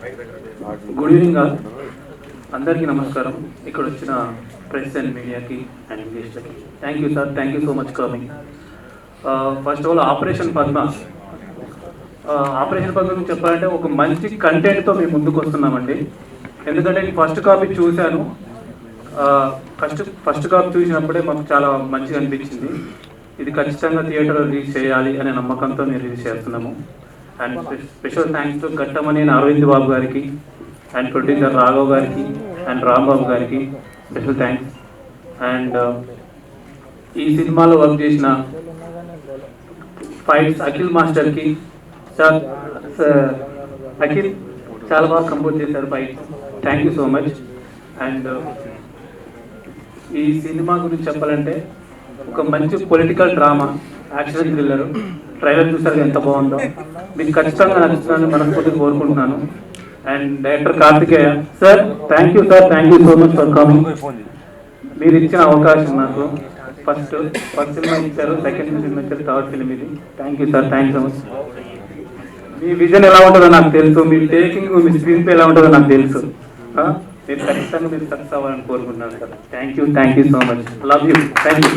Good evening all. అందరికీ నమస్కారం. ఇక్కడ వచ్చిన ప్రెస్ అండ్ మీడియాకి అండ్ ఇంగ్లీష్లకి thank you sir, thank you so much coming. First of all operation Padma గురించి చెప్పాలంటే ఒక మంచి కంటెంట్తో మేము ముందుకు వస్తున్నామండి. ఎందుకంటే నేను ఫస్ట్ కాపీ చూశాను. ఫస్ట్ కాపీ చూసినప్పుడే మాకు చాలా మంచిగా అనిపించింది. ఇది ఖచ్చితంగా థియేటర్లో రిలీజ్ చేయాలి అనే నమ్మకంతో మేము రిలీజ్ చేస్తున్నాము. And special thanks to Ghattamaneni Aravind Babu గారికి అండ్ ప్రొడ్యూసర్ రాఘవ్ గారికి అండ్ రాంబాబు గారికి స్పెషల్ థ్యాంక్స్. అండ్ ఈ సినిమాలో వర్క్ చేసిన ఫైట్స్ అఖిల్ మాస్టర్కి, సార్ అఖిల్ చాలా బాగా కంపోజ్ చేశారు fights, thank you so much. And ఈ సినిమా గురించి చెప్పాలంటే ఒక మంచి political drama, action thriller. Trailer చూసారు ఎంత బాగుందో, మీకు ఖచ్చితంగా నచ్చుతుందని మనస్ఫూర్తిగా కోరుకుంటున్నాను. And director Karthikeya sir, thank you sir, thank you so much for coming. మీరు ఇచ్చిన అవకాశం నాకు ఫస్ట్ సినిమా ఇచ్చారు, సెకండ్ సినిమా ఇచ్చారు, థర్డ్ ఫిలిం ఇది. Thank you sir, thank you so much. మీ విజన్ ఎలా ఉంటుందో నాకు తెలుసు, మీ టేకింగ్, మీ స్క్రీన్ ప్లే ఎలా ఉంటుందో నాకు తెలుసు. మీరు ఖచ్చితంగా మీరు సక్సెస్ అవ్వాలని కోరుకుంటున్నాను sir. Thank you so much, love you, thank you.